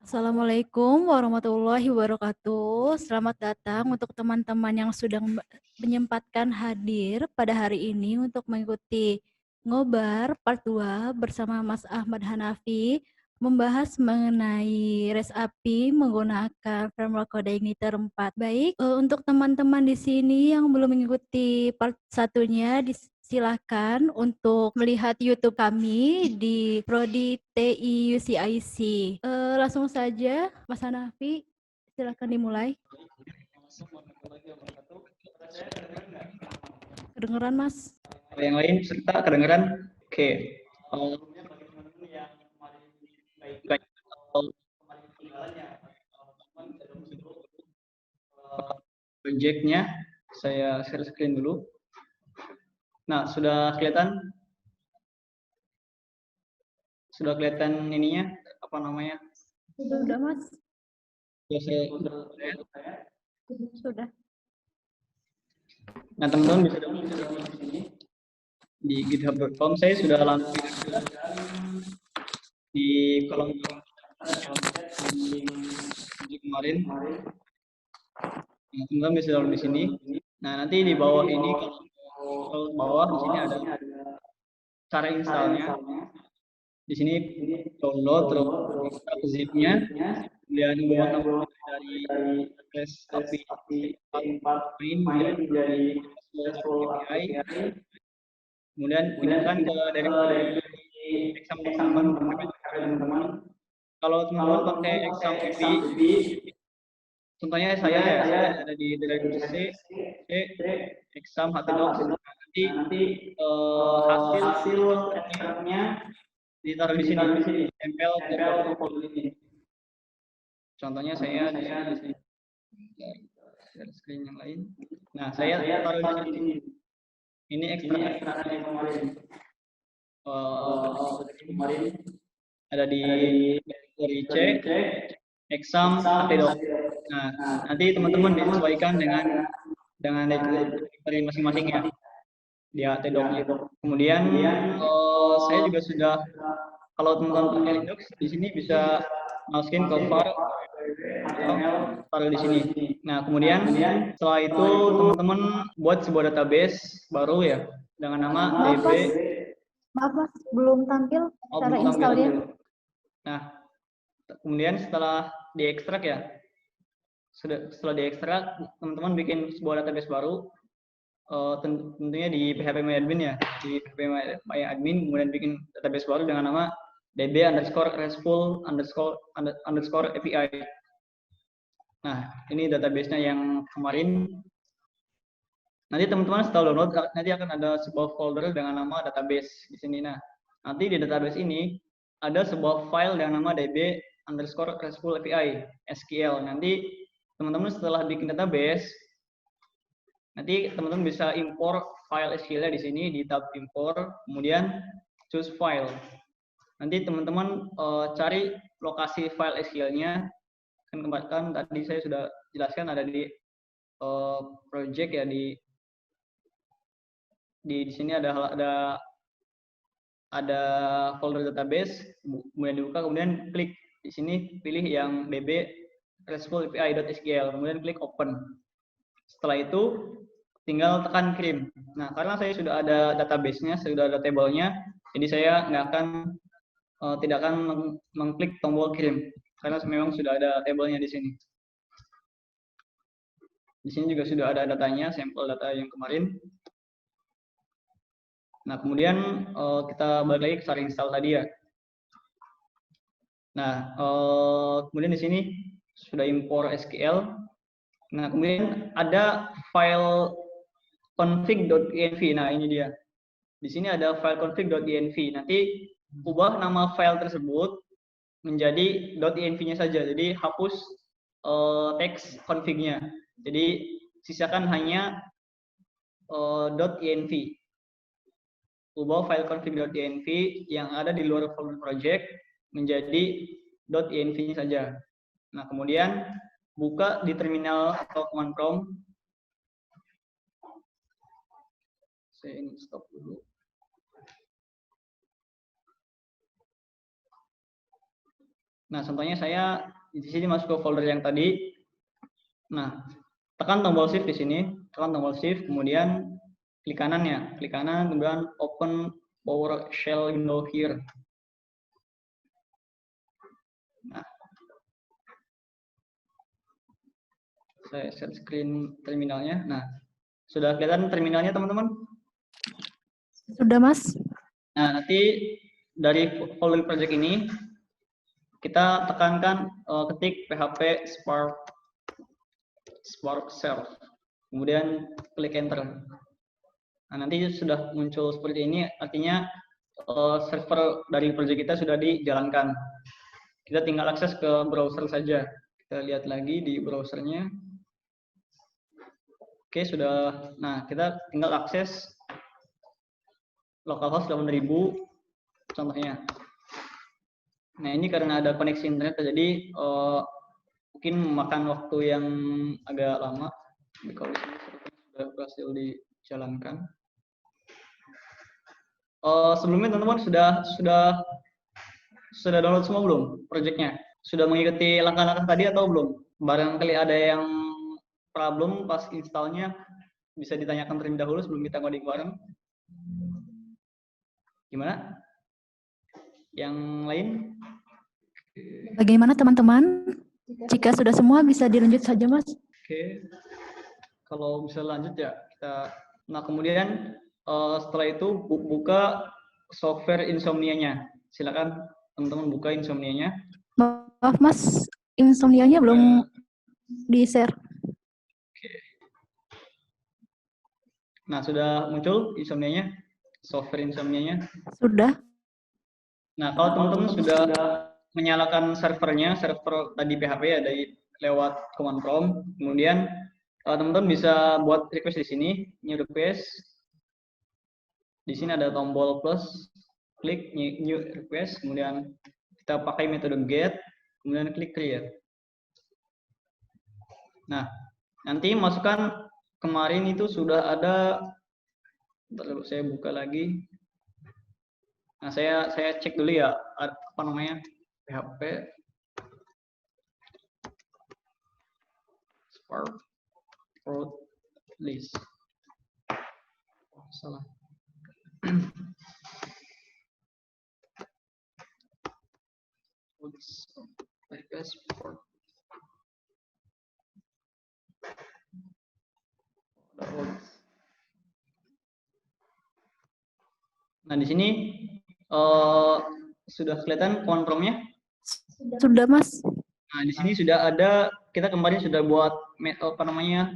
Assalamualaikum warahmatullahi wabarakatuh. Selamat datang untuk teman-teman yang sudah menyempatkan hadir pada hari ini untuk mengikuti Ngobar Part 2 bersama Mas Ahmad Hanafi, membahas mengenai res API menggunakan framework kode igniter 4. Baik, untuk teman-teman di sini yang belum mengikuti part satunya, silakan untuk melihat YouTube kami di Prodi TI UCIC. Langsung saja, Mas Hanafi, silakan dimulai. Kedengeran, Mas? Yang lain serta kedengeran? Oke. Projectnya saya share screen dulu. Nah, sudah kelihatan? Sudah kelihatan ininya? Apa namanya? Sudah, Mas? Sudah. Nah, teman-teman bisa di sini di github.com. Saya sudah langsung di kolom kemarin. Nah, teman-teman bisa download di sini. Nah, nanti di bawah ini kalau bawah di sini ada cara installnya. Di sini download terus zip-nya, kemudian membuat dari res API main menjadi RESTful API, kemudian pindahkan ke directory exam teman-teman. Kalau teman-teman pakai exam API, contohnya saya ada di directory C exam htdocs. Nanti hasil extractnya ditaruh di sini, tempel ke folder ini. Contohnya saya di sini. Share screen yang lain. Nah, saya taruh di sini. Ini ekstrak yang kemarin ada di directory C exam htdocs. Nah, nanti teman-teman disesuaikan dengan directory masing-masing ya di htdocs-nya. Kemudian saya juga sudah, kalau teman-teman pakai Linux di sini bisa masukin ke var taruh di sini. Nah, kemudian setelah itu teman-teman buat sebuah database baru ya dengan nama db. Maaf, Mas, belum tampil cara installnya. Nah, kemudian setelah diekstrak ya, setelah diekstrak, teman-teman bikin sebuah database baru, tentunya di phpMyAdmin ya, di phpMyAdmin, kemudian bikin database baru dengan nama db_restful_API. Nah, ini database-nya yang kemarin. Nanti teman-teman setelah download, nanti akan ada sebuah folder dengan nama database di sini. Nah, nanti di database ini ada sebuah file dengan nama db_restful_API SQL. Nanti teman-teman setelah bikin database, nanti teman-teman bisa import file SQL-nya di sini di tab import, kemudian choose file. Nanti teman-teman cari lokasi file SQL-nya. Kan tadi saya sudah jelaskan ada di project ya, di sini ada folder database, kemudian dibuka, kemudian klik di sini, pilih yang db_restful_api.sql, kemudian klik open. Setelah itu tinggal tekan kirim. Nah, karena saya sudah ada database-nya, sudah ada table-nya, jadi saya tidak akan mengklik tombol kirim karena memang sudah ada tabelnya di sini. Di sini juga sudah ada datanya, sampel data yang kemarin. Nah, kemudian kita balik lagi ke cara install tadi ya. Nah, kemudian di sini sudah import SQL. Nah, kemudian ada file config.env. Nah, ini dia. Di sini ada file config.env. Nanti ubah nama file tersebut menjadi .env-nya saja. Jadi hapus teks config-nya. Jadi sisakan hanya .env. Ubah file config.env yang ada di luar folder project menjadi .env-nya saja. Nah, kemudian buka di terminal atau command prompt. Saya ini stop dulu. Nah, contohnya saya di sini masuk ke folder yang tadi. Nah, tekan tombol shift di sini, tekan tombol shift, kemudian klik kanan ya, klik kanan, kemudian open PowerShell window here. Nah, saya set screen terminalnya. Nah, sudah kelihatan terminalnya teman-teman? Sudah, Mas. Nah, nanti dari folder project ini kita tekankan ketik php spark self, kemudian klik enter. Nah, nanti sudah muncul seperti ini, artinya server dari project kita sudah dijalankan. Kita tinggal akses ke browser saja. Kita lihat lagi di browsernya. Oke, sudah. Nah, kita tinggal akses localhost 8000 contohnya. Nah, ini karena ada koneksi internet, jadi mungkin memakan waktu yang agak lama. Jadi kalau di sini sudah berhasil dijalankan. Sebelumnya teman-teman sudah download semua belum projectnya? Sudah mengikuti langkah-langkah tadi atau belum? Barangkali ada yang problem pas installnya, bisa ditanyakan terlebih dahulu sebelum kita ngoding bareng. Gimana? Yang lain? Bagaimana teman-teman? Jika sudah semua bisa dilanjut saja, Mas. Oke. Kalau bisa lanjut ya kita. Nah, kemudian setelah itu buka software insomnia-nya. Silakan teman-teman buka insomnia-nya. Maaf, Mas. Insomnia-nya belum di-share. Oke. Nah, sudah muncul insomnia-nya, software insomnia-nya. Sudah. Nah, kalau teman-teman sudah menyalakan servernya, server tadi PHP ya dari lewat command prompt, kemudian teman-teman bisa buat request di sini, new request. Di sini ada tombol plus, klik new request, kemudian kita pakai metode get, kemudian klik create. Nah, nanti masukkan kemarin itu sudah ada, lalu saya buka lagi. Nah, saya cek dulu ya, apa namanya, PHP Spark Prod List. Oh, salah. Spark. Nah, di sini sudah kelihatan command prompt-nya? Sudah, Mas. Nah, di sini sudah ada, kita kemarin sudah buat apa namanya,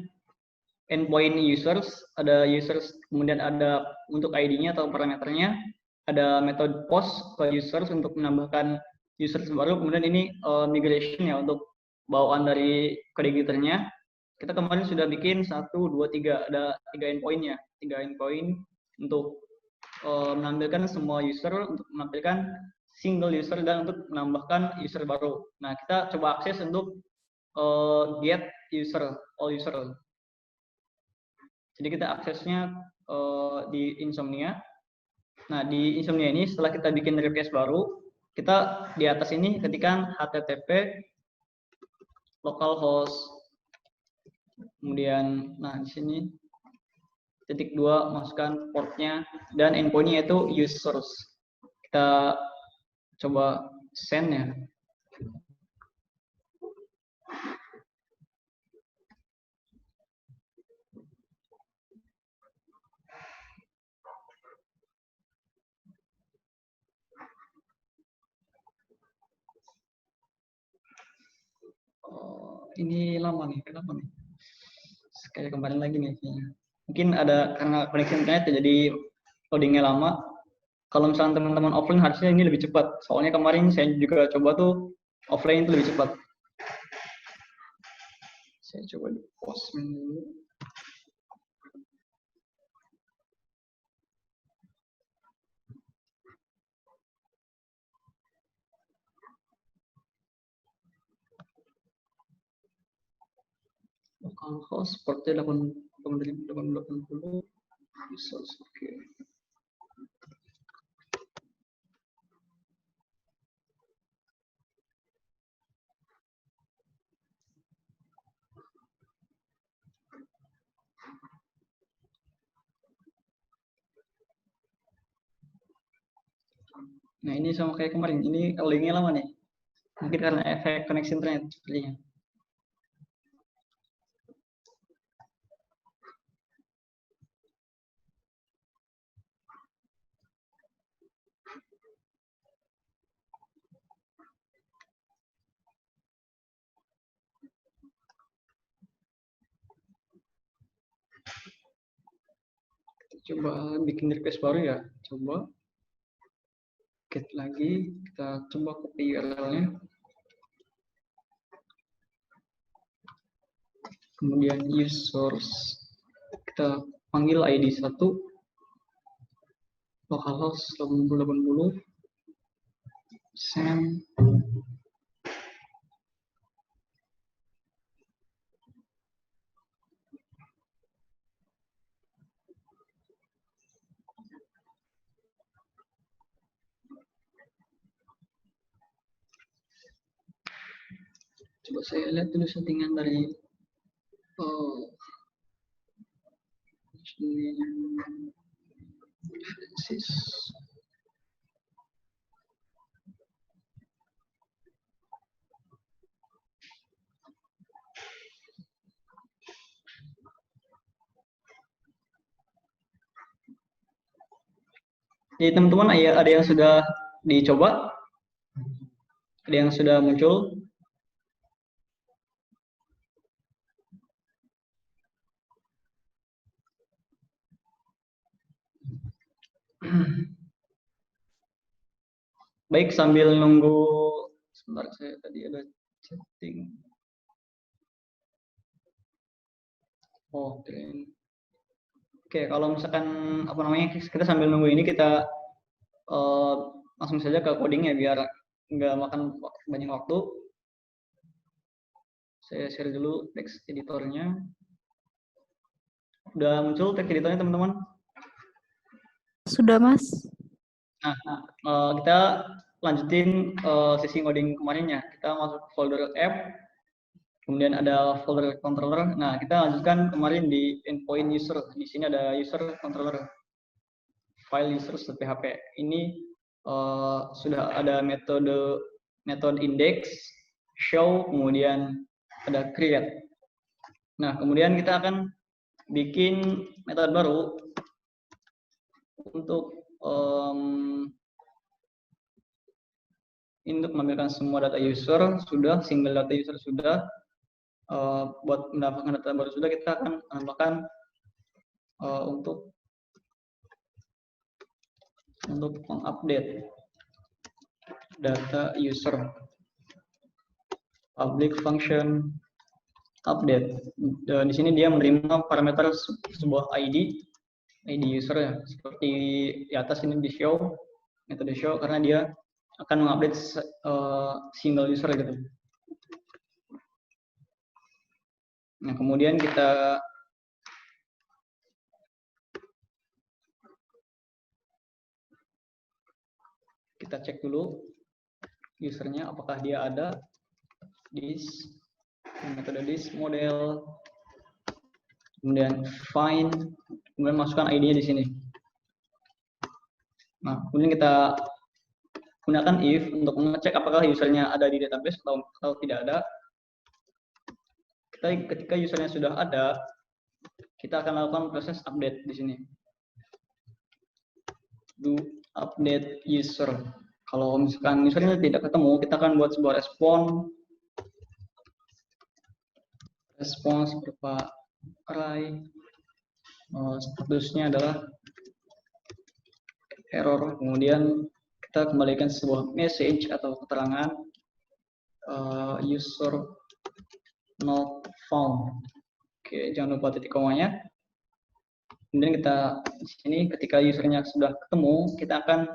endpoint users, ada users, kemudian ada untuk ID-nya atau parameternya, ada metode post ke users untuk menambahkan users baru, kemudian ini migration ya untuk bawaan dari kode editornya. Kita kemarin sudah bikin 1, 2, 3, ada 3 endpoint-nya, 3 endpoint untuk menampilkan semua user, untuk menampilkan single user, dan untuk menambahkan user baru. Nah, kita coba akses untuk get user, all user. Jadi kita aksesnya di Insomnia. Nah, di Insomnia ini setelah kita bikin request baru, kita di atas ini ketikkan http localhost. Kemudian, nah di sini titik 2 masukkan portnya dan endpointnya itu users. Kita coba send ya. Ini lama nih, kenapa nih? Kayak kemarin lagi nih kayaknya. Mungkin ada karena koneksi internet jadi loadingnya lama. Kalau misalnya teman-teman offline harusnya ini lebih cepat. Soalnya kemarin saya juga coba tuh offline itu lebih cepat. Saya coba di pause dulu. Localhost portnya 880. Oke. Nah, ini sama kayak kemarin. Ini linknya lama nih. Mungkin karena efek koneksi internet sepertinya. Coba bikin request baru ya. Coba get lagi. Kita coba copy URL-nya. Kemudian use source. Kita panggil ID 1. Localhost 8080. Send. Coba saya lihat dulu settingan dari Francis. Jadi teman-teman ada yang sudah dicoba, ada yang sudah muncul. Baik, sambil nunggu sebentar, saya tadi ada chatting. Oke, kalau misalkan apa namanya kita sambil nunggu ini kita langsung saja ke codingnya biar nggak makan banyak waktu. Saya share dulu text editornya. Udah muncul text editornya teman-teman? Sudah, Mas. Nah, kita lanjutin sesi coding kemarinnya. Kita masuk folder app, kemudian ada folder controller. Nah, kita lanjutkan kemarin di endpoint user. Di sini ada user controller, file user.php. Ini sudah ada metode index, show, kemudian ada create. Nah, kemudian kita akan bikin metode baru untuk untuk menampilkan semua data user sudah, single data user sudah. Buat mendapatkan data baru sudah, kita akan menambahkan untuk mengupdate data user, public function update. Di sini dia menerima parameter sebuah ID user ya, seperti di atas ini di show, metode show, karena dia akan mengupdate single user gitu. Nah, kemudian kita cek dulu usernya apakah dia ada this metode this model, kemudian find, kemudian masukkan ID-nya di sini. Nah, kemudian kita gunakan if untuk mengecek apakah usernya ada di database atau tidak ada. Ketika usernya sudah ada, kita akan lakukan proses update di sini. Do update user. Kalau misalkan usernya tidak ketemu, kita akan buat sebuah respons berupa array. Statusnya adalah error. Kemudian kita kembalikan sebuah message atau keterangan user not found. Oke, jangan lupa titik komanya. Kemudian kita di sini ketika usernya sudah ketemu, kita akan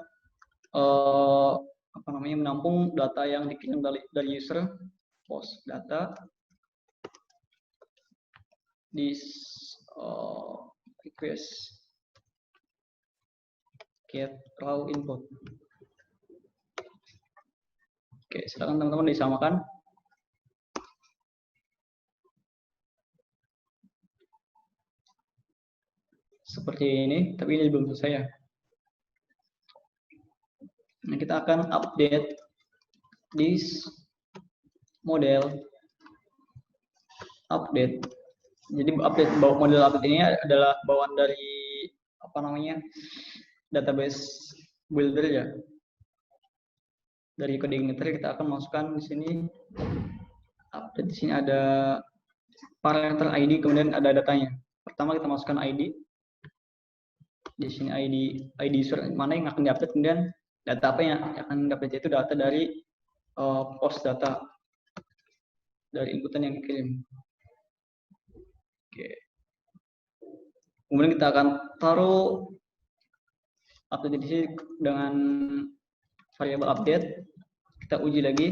menampung data yang dikirim dari user, post data this request get raw input. Oke, silakan teman-teman disamakan. Seperti ini, tapi ini belum selesai ya. Nah, kita akan update this model update. Jadi model update ini adalah bawaan dari apa namanya database builder ya. Dari code igniter kita akan masukkan di sini update. Di sini ada parameter ID, kemudian ada datanya. Pertama kita masukkan ID. Di sini ID user mana yang akan diupdate, kemudian data apa yang akan diupdate itu data dari post data dari inputan yang dikirim. Oke. Kemudian kita akan taruh update di sini dengan variabel update. Kita uji lagi.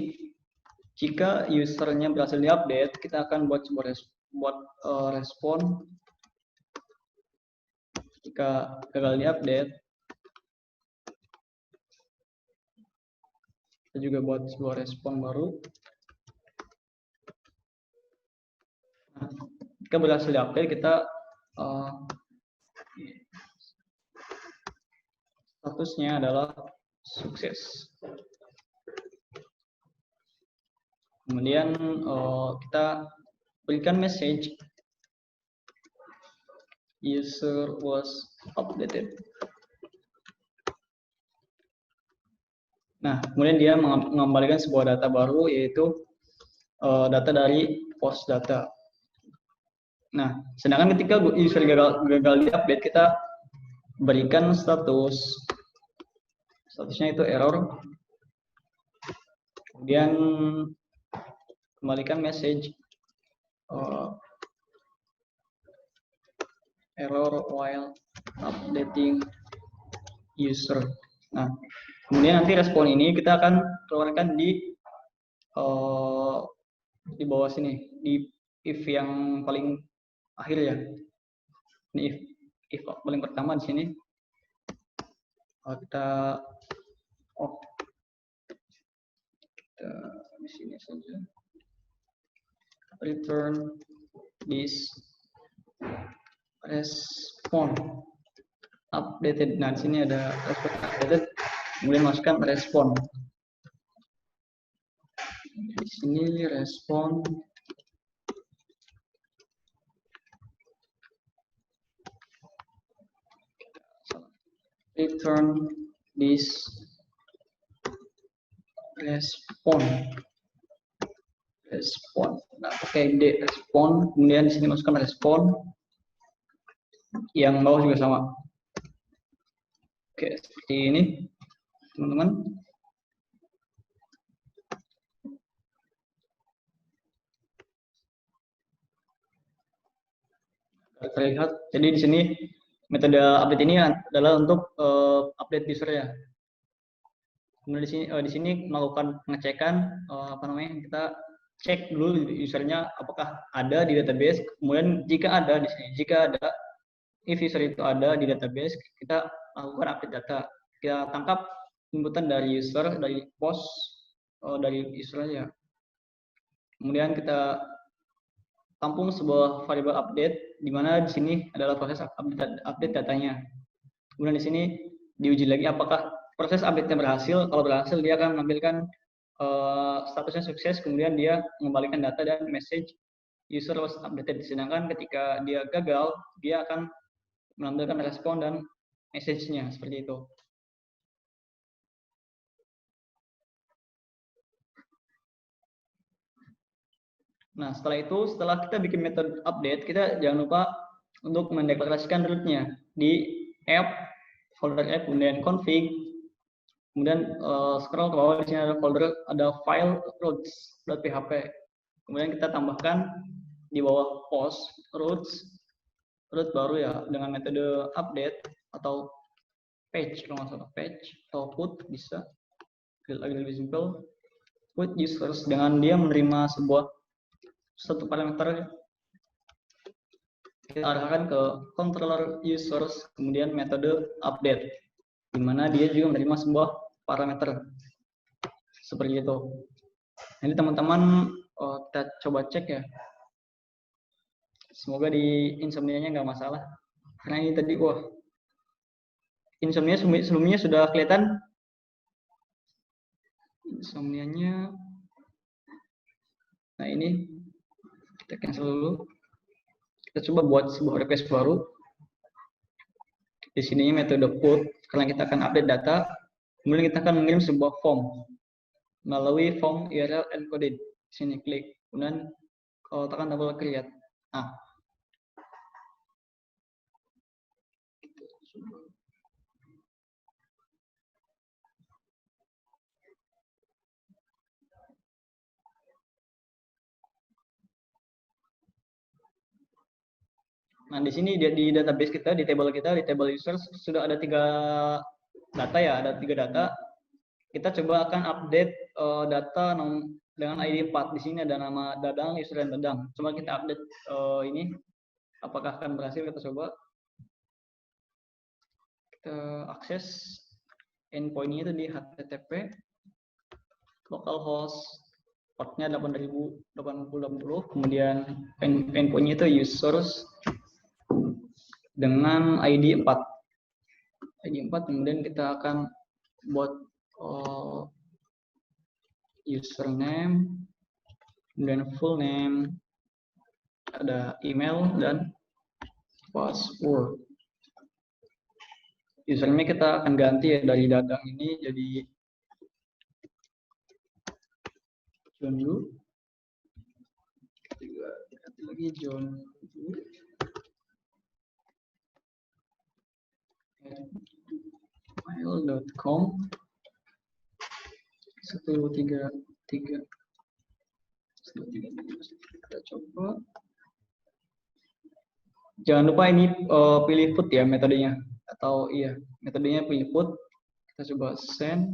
Jika usernya berhasil diupdate, kita akan buat sebuah respon. Jika gagal diupdate, kita juga buat sebuah respon baru. Nah, jika berhasil diupdate, kita statusnya adalah sukses. Kemudian kita berikan message user was updated. Nah, kemudian dia mengembalikan sebuah data baru, yaitu data dari post data. Nah, sedangkan ketika user gagal di-update, kita berikan statusnya itu error. Kemudian kembalikan message error while updating user. Nah, kemudian nanti respon ini kita akan keluarkan di bawah sini, di if yang paling akhir ya. Ini if paling pertama di sini. Kita di sini saja. Return this respon updated. Nah, di sini ada respon updated. Kemudian masukkan respon. Di sini respon return this respon. Nah, pakai D respon. Kemudian di sini masukkan respon. Yang bawah juga sama. Oke, seperti ini, teman-teman. Terlihat. Jadi di sini metode update ini adalah untuk update user ya. Kemudian di sini melakukan pengecekan kita cek dulu usernya apakah ada di database. Kemudian jika ada di sini, if user itu ada di database, kita lakukan update data. Kita tangkap inputan dari user, dari post dari user aja. Kemudian kita tampung sebuah variabel update, di mana di sini adalah proses update datanya. Kemudian di sini diuji lagi apakah proses update-nya berhasil. Kalau berhasil, dia akan menampilkan statusnya sukses, kemudian dia mengembalikan data dan message user was updated. Sedangkan ketika dia gagal, dia akan menampilkan respon dan message-nya seperti itu. Nah, setelah kita bikin metode update, kita jangan lupa untuk mendeklarasikan root-nya di app, folder app, kemudian config, kemudian scroll ke bawah. Di sini ada file root.php. Kemudian kita tambahkan di bawah post root baru ya, dengan metode update atau page, kalau nggak salah page atau put, bisa lebih simple. Put users, dengan dia menerima satu parameter, kita arahkan ke controller users, kemudian metode update, di mana dia juga menerima sebuah parameter seperti itu. Ini teman-teman kita coba cek ya. Semoga di insomnia-nya nggak masalah. Karena ini tadi insomnia sebelumnya sudah kelihatan insomnia-nya. Nah, ini kita cancel dulu. Kita coba buat sebuah request baru. Di sini metode put, karena kita akan update data. Kemudian kita akan mengirim sebuah form melalui form URL encoded. Sini klik, kemudian kalau tekan double create. Nah, di sini di database kita, di table users sudah ada 3 data ya, ada 3 data. Kita coba akan update data dengan ID 4. Di sini ada nama Dadang, user dan Dadang. Coba kita update ini, apakah akan berhasil? Kita coba. Kita akses endpoint-nya itu di HTTP localhost portnya 8080, kemudian endpoint-nya itu users dengan ID 4. Kemudian kita akan buat username, kemudian full name, ada email dan password. Username kita akan ganti ya dari Dadang ini jadi John Lu. Ganti lagi John Lu. Mail.com 133. Kita coba. Jangan lupa ini pilih put ya metodenya, atau iya metodenya pilih put. Kita coba send.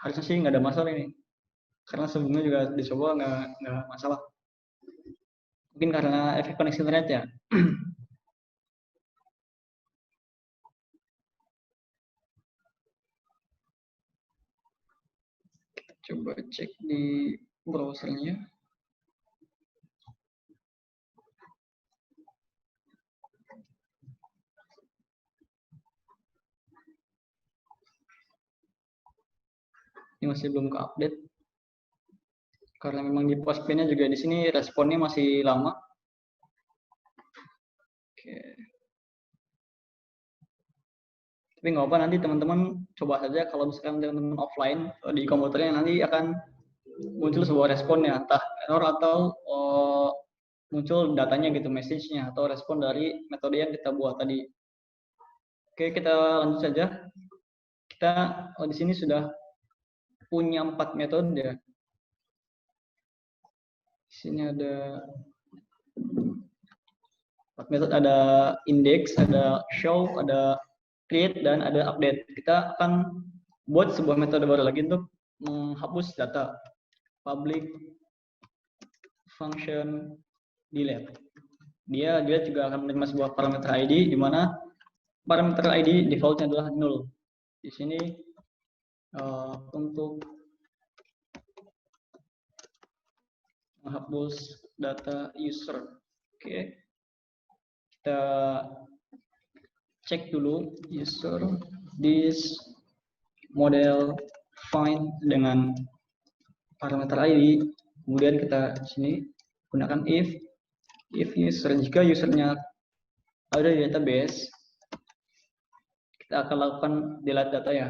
Harusnya sih nggak ada masalah ini, karena sebelumnya juga dicoba nggak masalah. Mungkin karena efek koneksi internet ya. Coba cek di browsernya. Ini masih belum ke-update. Karena memang di postpay-nya juga di sini responnya masih lama. Oke. Tapi nggak apa, nanti teman-teman coba saja kalau misalkan teman-teman offline di komputernya, nanti akan muncul sebuah responnya, entah error atau muncul datanya gitu, message-nya atau respon dari metode yang kita buat tadi. Oke, kita lanjut saja. Kita di sini sudah punya 4 metode. Di sini ada 4 metode, ada index, ada show, ada create, dan ada update. Kita akan buat sebuah metode baru lagi untuk menghapus data. Public function delete. Dia juga akan menerima sebuah parameter ID, di mana parameter ID defaultnya adalah 0. Di sini untuk menghapus data user. Oke. Kita cek dulu user this model find dengan parameter ID. Kemudian kita sini gunakan if user, jika usernya ada di database, kita akan lakukan delete data ya.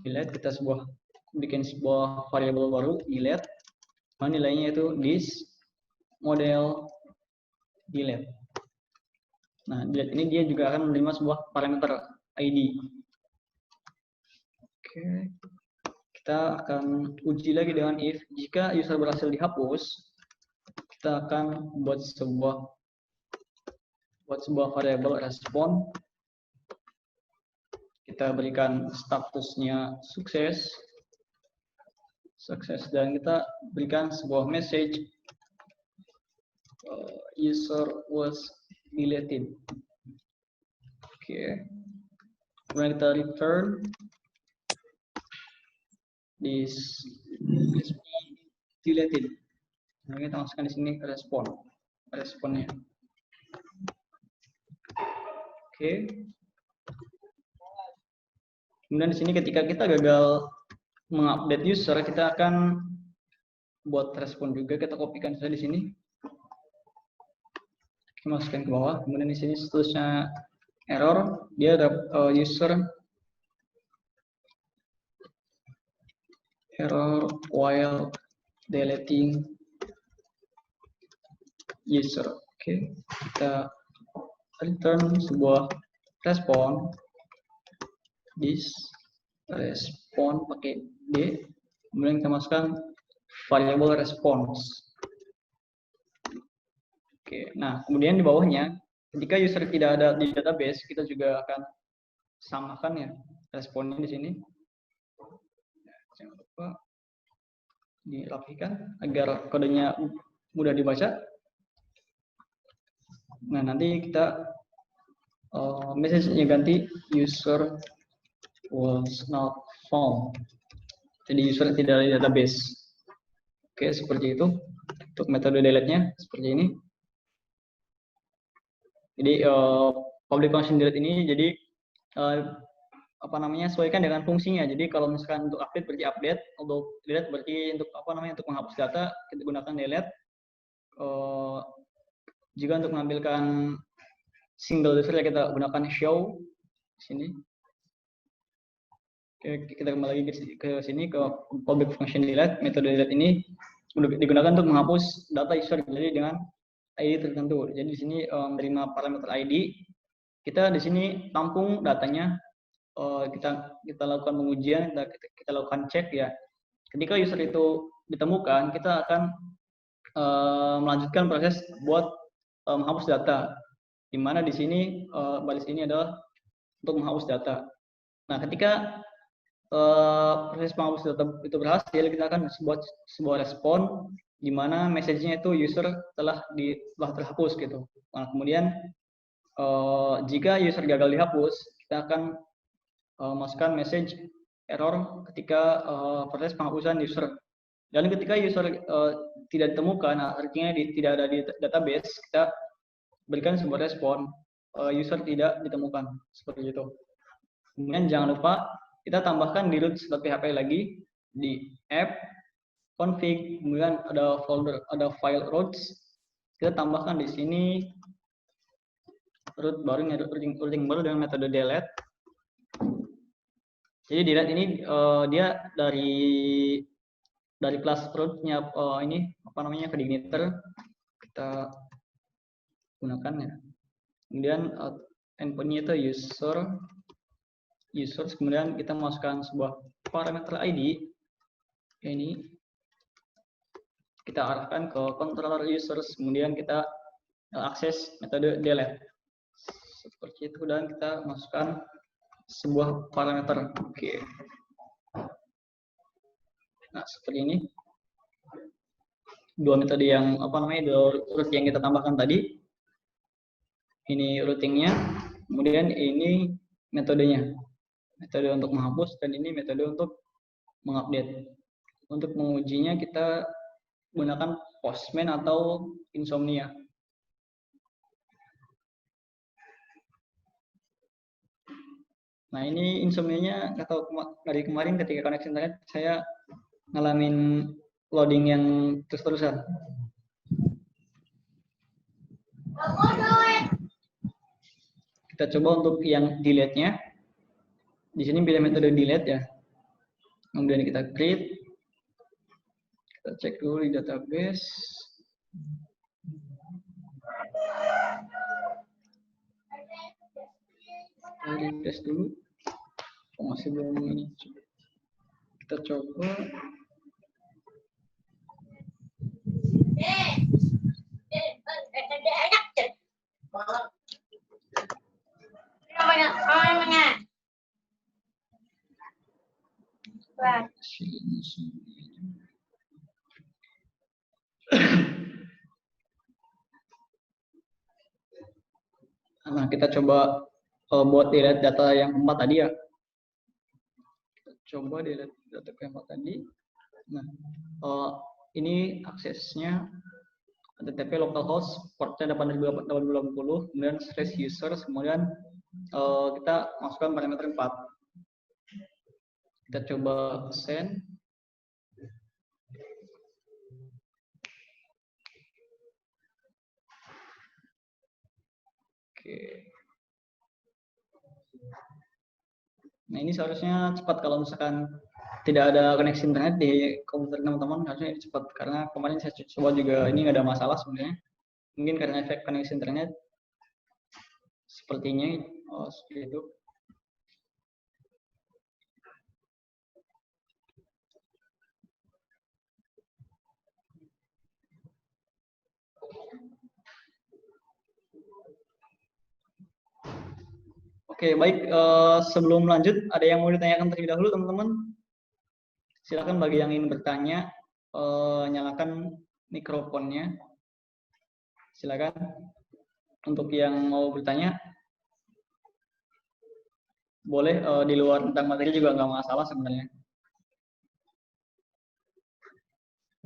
Delete, kita bikin sebuah variabel baru, delete. Nilainya itu this model delete. Nah, delete ini dia juga akan menerima sebuah parameter ID. Oke. Kita akan uji lagi dengan if. Jika user berhasil dihapus, kita akan buat sebuah variabel respon. Kita berikan statusnya sukses, dan kita berikan sebuah message user was deleted. Oke. Kemudian kita return this deleted. Nah, kita masukkan di sini responnya. Oke. Kemudian di sini ketika kita gagal mengupdate user, kita akan buat respon juga. Kita kopikan saja di sini. Kita masukkan ke bawah. Kemudian di sini statusnya error, dia ada user error while deleting user. Oke, kita return sebuah respon. This respon pakai D, kemudian kita masukkan variable response. Oke, nah kemudian di bawahnya, ketika user tidak ada di database, kita juga akan samakan ya responnya di sini. Jangan lupa dirapikan agar kodenya mudah dibaca. Nah nanti kita message-nya ganti user was not found. Jadi user tidak ada di database. Oke, seperti itu. Untuk metode delete-nya seperti ini. Jadi public function delete ini jadi sesuaikan dengan fungsinya. Jadi kalau misalkan untuk update berarti update, untuk delete berarti untuk untuk menghapus data kita gunakan delete. Jika untuk mengambilkan single user ya kita gunakan show di sini. Oke, kita kembali lagi ke sini ke public function delete. Metode delete ini digunakan untuk menghapus data user jadi dengan ID tertentu. Jadi di sini menerima parameter ID. Kita di sini tampung datanya. Kita lakukan pengujian, kita lakukan cek ya. Ketika user itu ditemukan, kita akan melanjutkan proses buat menghapus data. Di mana di sini baris ini adalah untuk menghapus data. Nah, ketika proses penghapus data itu berhasil, kita akan sebuah respon di mana message-nya itu user telah terhapus gitu. Nah, kemudian jika user gagal dihapus, kita akan masukkan message error ketika proses penghapusan user. Dan ketika user tidak ditemukan, artinya tidak ada di database, kita berikan sebuah respon user tidak ditemukan seperti itu. Kemudian jangan lupa kita tambahkan di root.php lagi di app config, kemudian ada folder, ada file routes. Kita tambahkan di sini root baru, routing baru dengan metode delete. Jadi delete ini dia dari kelas root-nya ini coordinator kita gunakan ya. Kemudian endpoint-nya itu users, kemudian kita masukkan sebuah parameter ID ini, kita arahkan ke controller users, kemudian kita akses metode delete seperti itu, dan kita masukkan sebuah parameter. Oke. Nah seperti ini dua metode yang dua root yang kita tambahkan tadi. Ini routingnya, kemudian ini metodenya. Metode untuk menghapus dan ini metode untuk mengupdate. Untuk mengujinya kita gunakan Postman atau Insomnia. Nah ini Insomnia-nya nggak tahu dari kemarin ketika koneksi internet saya ngalamin loading yang terus-terusan. Kita coba untuk yang delete-nya. Di sini pilih metode delete ya. Kemudian kita create. Kita cek dulu di database. Kita refresh dulu. Masih belum ini. Kita coba. Nah, kita coba buat delete data yang 4 tadi ya. Kita coba delete data yang 4 tadi. Nah, ini aksesnya http localhost portnya 8080, kemudian /users, kemudian kita masukkan parameter 4. Kita coba send. Oke. Nah, ini seharusnya cepat kalau misalkan tidak ada koneksi internet di komputer teman-teman, harusnya cepat karena kemarin saya coba juga ini nggak ada masalah sebenarnya. Mungkin karena efek koneksi internet sepertinya seperti itu. Oke, baik. Sebelum lanjut, ada yang mau ditanyakan terlebih dahulu, teman-teman? Silakan bagi yang ingin bertanya, nyalakan mikrofonnya. Silakan. Untuk yang mau bertanya, boleh di luar tentang materi juga nggak masalah sebenarnya.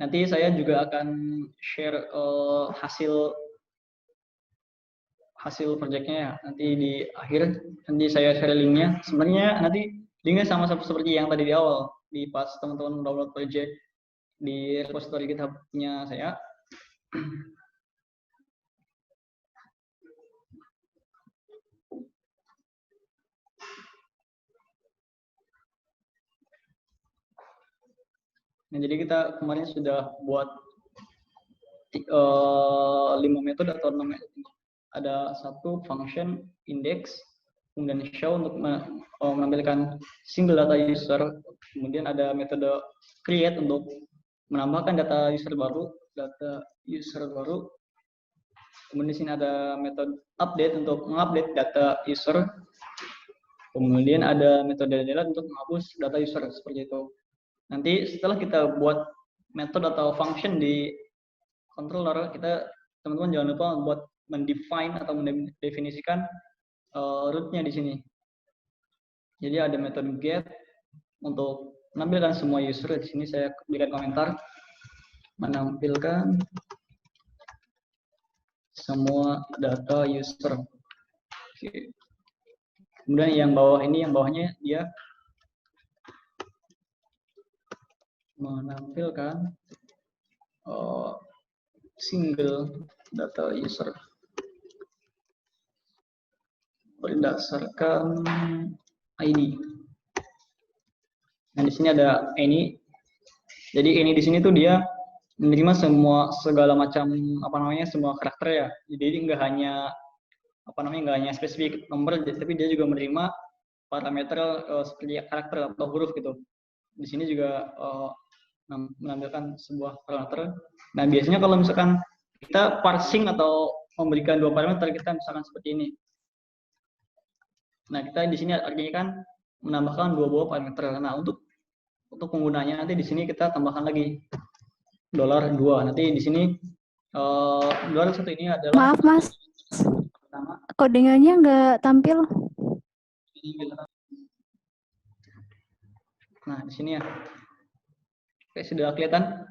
Nanti saya juga akan share hasil proyeknya ya. Nanti di akhir nanti saya share linknya. Sebenarnya nanti linknya sama seperti yang tadi di awal, di pas teman-teman download project di repository GitHub-nya saya. Nah, jadi kita kemarin sudah buat 5 metode atau 6 metode. Ada satu function index, kemudian show untuk menampilkan single data user, kemudian ada metode create untuk menambahkan data user baru, kemudian di sini ada metode update untuk mengupdate data user, kemudian ada metode delete untuk menghapus data user seperti itu. Nanti setelah kita buat metode atau function di controller, kita teman-teman jangan lupa buat mendefine atau mendefinisikan root-nya di sini. Jadi ada metode get untuk menampilkan semua user. Di sini saya berikan komentar menampilkan semua data user. Oke. Kemudian yang bawahnya dia menampilkan single data user berdasarkan ID. Nah, di sini ada any. Jadi any di sini tuh dia menerima segala macam semua karakter ya. Jadi nggak hanya nggak hanya spesifik nomor, tapi dia juga menerima parameter seperti karakter atau huruf gitu. Di sini juga menampilkan sebuah parameter. Nah, biasanya kalau misalkan kita parsing atau memberikan dua parameter, kita misalkan seperti ini. Nah, kita di sini artinya kan menambahkan dua buah parameter. Nah, untuk penggunanya nanti di sini kita tambahkan lagi $2. Nanti di sini $1 ini adalah. Maaf Mas, codingannya nggak tampil. Nah, di sini ya. Oke, sudah kelihatan?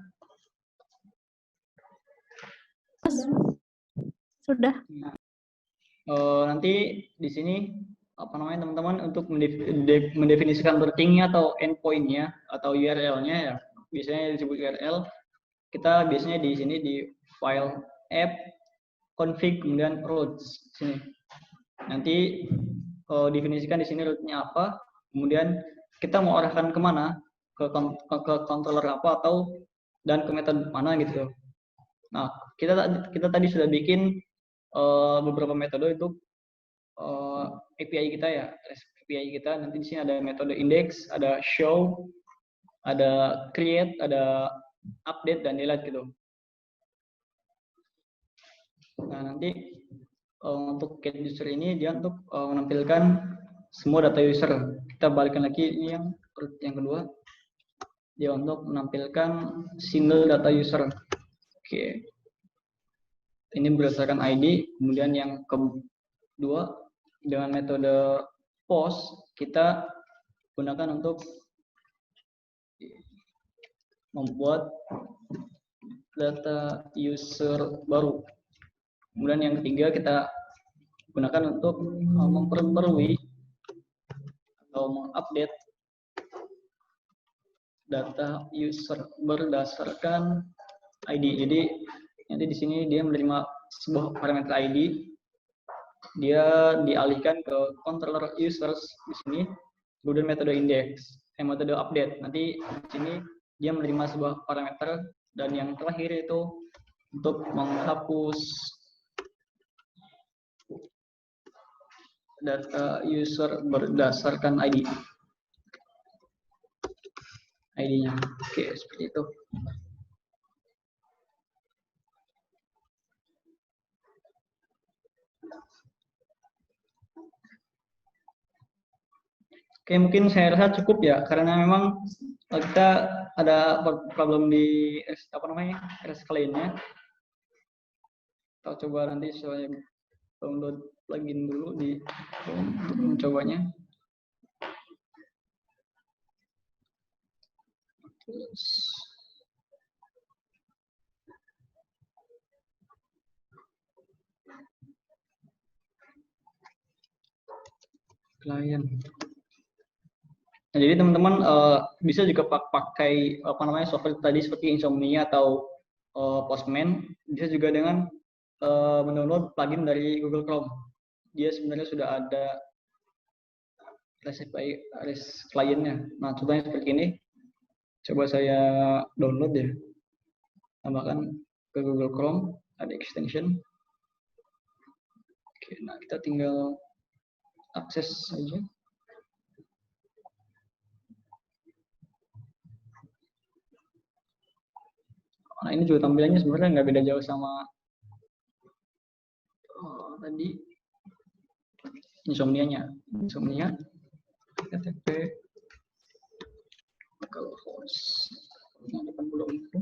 Sudah. Nanti di sini teman-teman untuk mendefinisikan routingnya atau endpoint-nya atau URL-nya ya, biasanya disebut URL. Kita biasanya di sini di file app config kemudian routes sini. Nanti definisikan di sini root-nya apa, kemudian kita mau arahkan kemana, ke controller apa dan ke metode mana gitu. Nah, kita tadi sudah bikin beberapa metode untuk API kita ya, API kita. Nanti di sini ada metode index, ada show, ada create, ada update dan delete gitu. Nah, nanti untuk get user ini dia untuk menampilkan semua data user. Kita balikkan lagi ini yang kedua. Dia untuk menampilkan single data user. Oke. Ini berdasarkan ID. Kemudian yang kedua dengan metode post kita gunakan untuk membuat data user baru. Kemudian yang ketiga kita gunakan untuk memperbarui atau mengupdate data user berdasarkan ID. Jadi nanti di sini dia menerima sebuah parameter ID, dia dialihkan ke controller users di sini, kemudian metode index, metode update. Nanti di sini dia menerima sebuah parameter, dan yang terakhir itu untuk menghapus data user berdasarkan ID-nya. Oke, seperti itu. Oke, mungkin saya rasa cukup ya, karena memang kita ada problem di REST client-nya. Kita coba nanti saya download plugin dulu di untuk mencobanya. Terus client. Nah, jadi teman-teman bisa juga pakai software tadi seperti Insomnia atau Postman. Bisa juga dengan mendownload plugin dari Google Chrome. Dia sebenarnya sudah ada REST client-nya. Nah, contohnya seperti ini. Coba saya download ya. Tambahkan ke Google Chrome, ada extension. Oke, nah kita tinggal akses saja. Nah, ini juga tampilannya sebenarnya nggak beda jauh sama tadi Insomnia, http localhost. Nah, depan belum itu.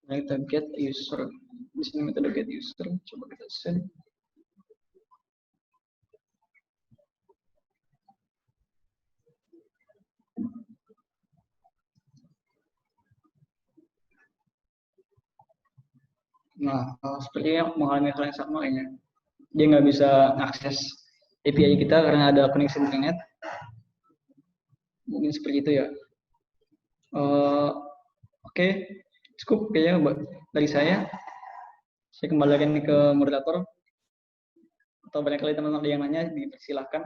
Nah, kita get user. Di sini metode get user. Coba kita send. Nah, sepertinya mengalami hal yang sama kayaknya. Dia nggak bisa akses API kita karena ada koneksi internet. Mungkin seperti itu ya. Oke, cukup kayaknya dari saya. Saya kembalikan ke moderator. Atau barangkali teman-teman ada yang nanya, dipersilahkan.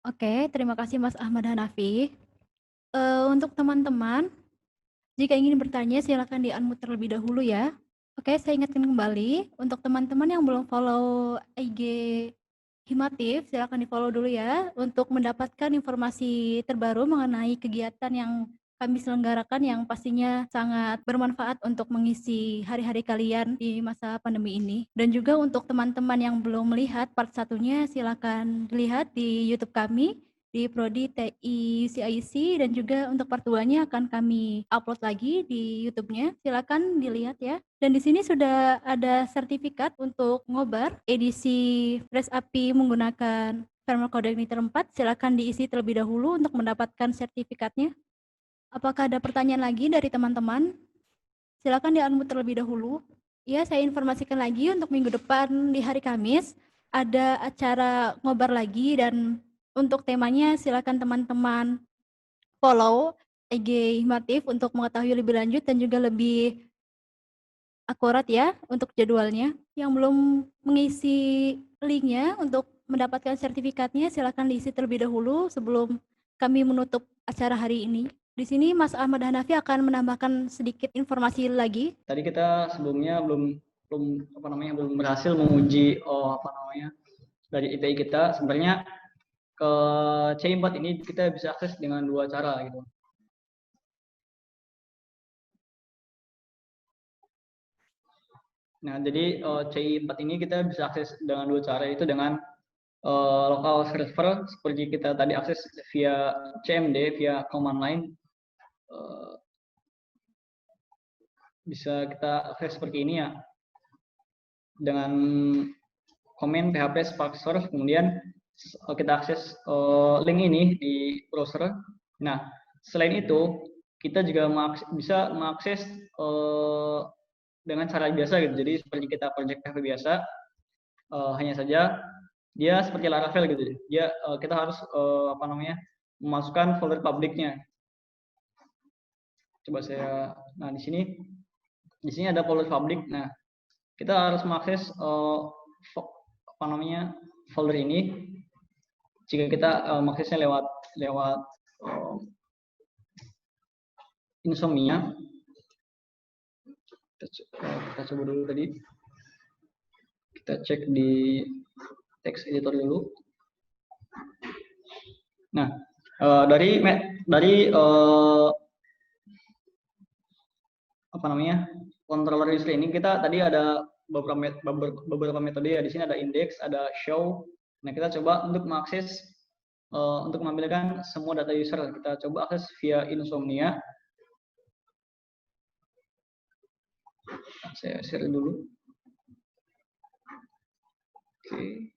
Oke, terima kasih Mas Ahmad Hanafi. Untuk teman-teman, jika ingin bertanya silakan di-unmute terlebih dahulu ya. Oke, saya ingatkan kembali untuk teman-teman yang belum follow IG Himatif, silakan di-follow dulu ya untuk mendapatkan informasi terbaru mengenai kegiatan yang kami selenggarakan yang pastinya sangat bermanfaat untuk mengisi hari-hari kalian di masa pandemi ini. Dan juga untuk teman-teman yang belum melihat part satunya, silakan dilihat di YouTube kami di Prodi TI UCIC, dan juga untuk part 2-nya akan kami upload lagi di YouTube-nya. Silakan dilihat ya. Dan di sini sudah ada sertifikat untuk ngobar edisi REST API menggunakan Framework Code Igniter 4. Silakan diisi terlebih dahulu untuk mendapatkan sertifikatnya. Apakah ada pertanyaan lagi dari teman-teman? Silakan di-unmute terlebih dahulu. Ya, saya informasikan lagi untuk minggu depan di hari Kamis ada acara ngobar lagi, dan untuk temanya silakan teman-teman follow IG Himatif untuk mengetahui lebih lanjut dan juga lebih akurat ya untuk jadwalnya. Yang belum mengisi linknya untuk mendapatkan sertifikatnya silakan diisi terlebih dahulu sebelum kami menutup acara hari ini. Di sini Mas Ahmad Hanafi akan menambahkan sedikit informasi lagi. Tadi kita sebelumnya belum berhasil menguji dari API kita. Sebenarnya ke C4 ini kita bisa akses dengan dua cara gitu. Nah, jadi C4 ini kita bisa akses dengan dua cara, itu dengan local server seperti kita tadi akses via CMD, via command line. Bisa kita akses seperti ini ya. dengan komen php spark source, kemudian kita akses link ini di browser. Nah, selain itu kita juga bisa mengakses dengan cara biasa gitu. Jadi seperti kita project PHP biasa, hanya saja dia seperti Laravel gitu. Dia kita harus memasukkan folder publiknya. Coba saya, nah di sini ada folder publik. Nah, kita harus mengakses folder ini jika kita mengaksesnya lewat Insomnia. Kita coba dulu tadi. Kita cek di text editor dulu. Nah, dari controller user ini kita tadi ada beberapa metode ya. Di sini ada index, ada show. Nah, kita coba untuk mengakses untuk menampilkan semua data user. Kita coba akses via Insomnia. Saya share dulu. Oke.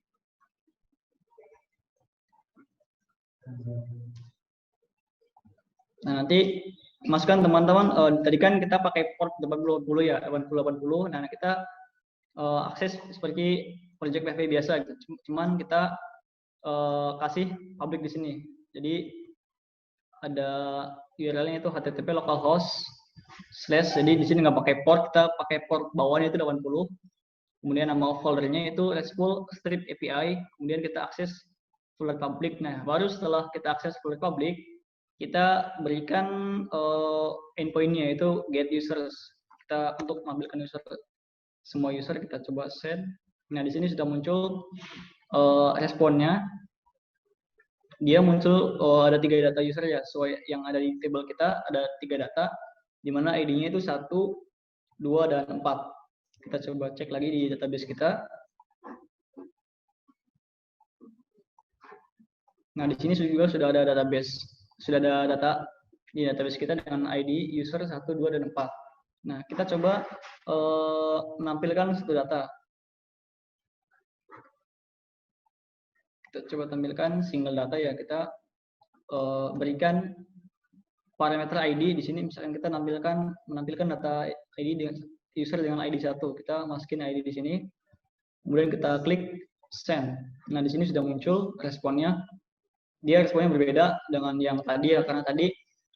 Nah, nanti masukkan teman-teman, tadi kan kita pakai port 8080 ya, 8080. Nah, kita akses seperti project PHP biasa gitu. Cuman kita kasih public di sini. Jadi ada URL-nya itu http localhost / jadi di sini nggak pakai port, kita pakai port bawahnya itu 80. Kemudian nama foldernya itu RESTful Strip API, kemudian kita akses folder public. Nah, baru setelah kita akses folder public, kita berikan endpoint-nya itu get users. Kita untuk mengambilkan semua user, kita coba send. Nah, di sini sudah muncul responnya. Dia muncul ada 3 data user ya, sesuai yang ada di table kita ada 3 data, di mana ID-nya itu 1, 2, dan 4. Kita coba cek lagi di database kita. Nah, di sini juga sudah ada database, sudah ada data di database kita dengan ID user 1, 2, dan 4. Nah, kita coba menampilkan satu data. Kita coba tampilkan single data ya. Kita berikan parameter ID di sini. Misalkan kita menampilkan data ID dengan user dengan ID 1. Kita masukin ID di sini. Kemudian kita klik send. Nah, di sini sudah muncul responnya. Dia responnya berbeda dengan yang tadi ya, karena tadi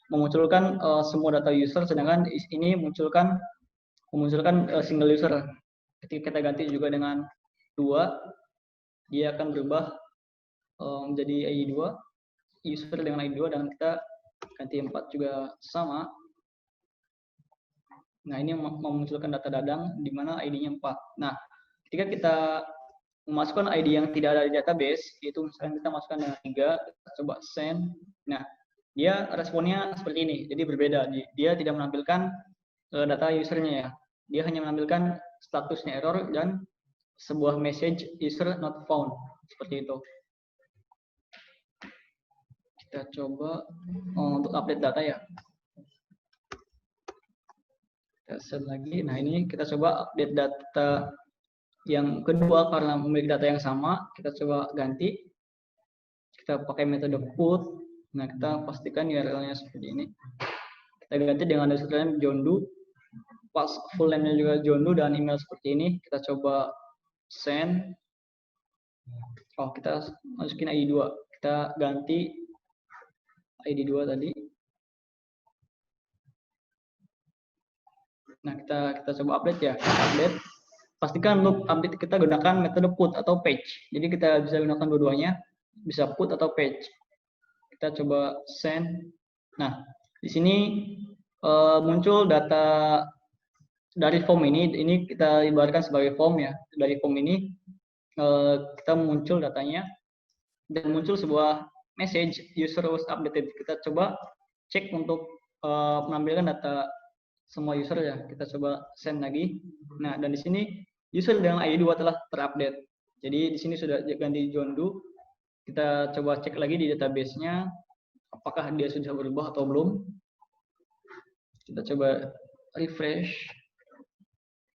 memunculkan semua data user, sedangkan ini memunculkan single user. Ketika kita ganti juga dengan 2, dia akan berubah menjadi ID 2, user dengan ID 2, dan kita ganti 4 juga sama. Nah, ini memunculkan data dadang di mana ID-nya 4. Nah, ketika kita memasukkan ID yang tidak ada di database, yaitu misalnya kita masukkan dengan 3, kita coba send. Nah, dia responnya seperti ini, jadi berbeda. Dia tidak menampilkan data usernya ya. Dia hanya menampilkan statusnya error dan sebuah message user not found, seperti itu. Kita coba untuk update data ya. Kita send lagi. Nah, ini kita coba update data yang kedua karena memiliki data yang sama. Kita coba ganti. Kita pakai metode put. Nah, kita pastikan URL-nya seperti ini. Kita ganti dengan username John Doe. Pas full name-nya juga John Doe dan email seperti ini. Kita coba send. Oh, kita masukin ID 2. Kita ganti ID 2 tadi. Nah, kita coba update ya. Update. Pastikan untuk update kita gunakan metode put atau page. Jadi kita bisa gunakan dua-duanya, bisa put atau page. Kita coba send. Nah, di sini muncul data dari form ini. Ini kita ibaratkan sebagai form ya. Dari form ini kita muncul datanya dan muncul sebuah message user was updated. Kita coba cek untuk menampilkan data semua user ya. Kita coba send lagi. Nah, dan di sini user dengan ID 2 telah terupdate. Jadi di sini sudah ganti John Doe. Kita coba cek lagi di database-nya apakah dia sudah berubah atau belum. Kita coba refresh.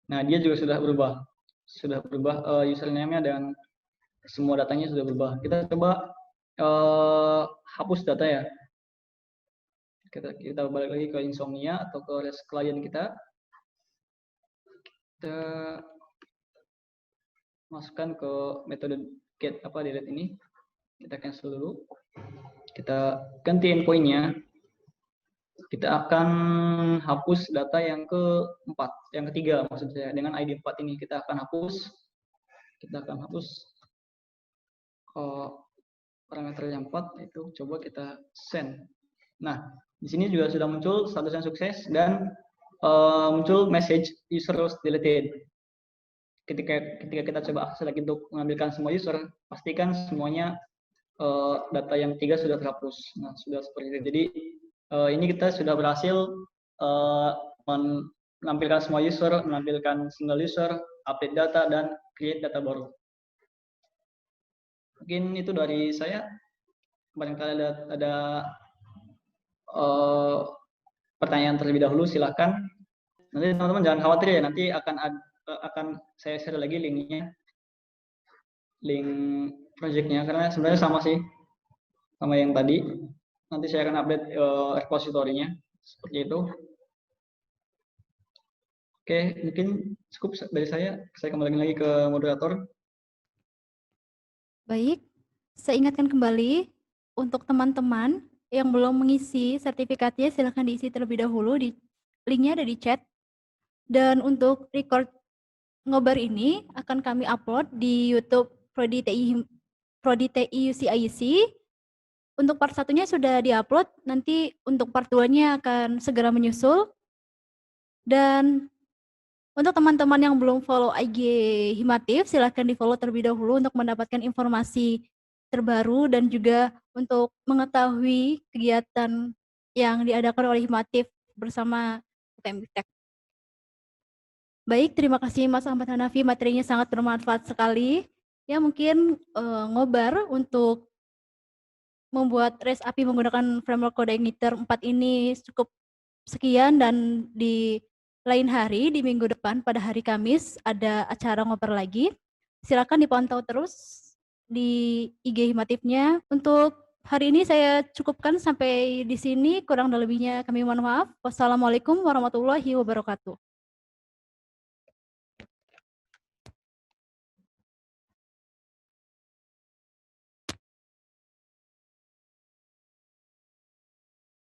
Nah, dia juga sudah berubah. sudah berubah, username-nya dan semua datanya sudah berubah. Kita coba hapus data ya. Kita balik lagi ke Insomnia atau ke REST klien kita. Kita masukkan ke metode get delete ini. Kita cancel dulu. Kita ganti endpoint-nya. Kita akan hapus data yang keempat, yang ketiga maksud saya, dengan ID 4 ini kita akan hapus parameter yang 4 itu coba kita send. Nah, di sini juga sudah muncul statusnya sukses dan muncul message user was deleted. Ketika kita coba akses lagi untuk mengambilkan semua user, pastikan semuanya data yang 3 sudah terhapus. Nah, sudah seperti itu. Jadi ini kita sudah berhasil menampilkan semua user, menampilkan single user, update data, dan create data baru. Mungkin itu dari saya. Barangkali ada pertanyaan terlebih dahulu, silakan. Nanti teman-teman jangan khawatir ya, nanti akan saya share lagi linknya, link projectnya, karena sebenarnya sama sih sama yang tadi. Nanti saya akan update repositorinya seperti itu. Oke, mungkin cukup dari saya. Saya kembali lagi ke moderator. Baik, saya ingatkan kembali untuk teman-teman yang belum mengisi sertifikatnya, silahkan diisi terlebih dahulu. Linknya ada di chat. Dan untuk record ngobar ini akan kami upload di YouTube Prodi TI UCIC. Untuk part 1-nya sudah diupload, nanti untuk part 2-nya akan segera menyusul. Dan untuk teman-teman yang belum follow IG Himatif, silahkan di-follow terlebih dahulu untuk mendapatkan informasi terbaru dan juga untuk mengetahui kegiatan yang diadakan oleh Himatif bersama UTM Tech. Baik, terima kasih Mas Ahmad Hanafi, materinya sangat bermanfaat sekali. Ya mungkin ngobar untuk membuat REST API menggunakan framework Code Igniter 4 ini cukup sekian, dan di lain hari di minggu depan pada hari Kamis ada acara ngobrol lagi. Silakan dipantau terus di IG Himatifnya. Untuk hari ini saya cukupkan sampai di sini, kurang dan lebihnya kami mohon maaf. Wassalamualaikum warahmatullahi wabarakatuh.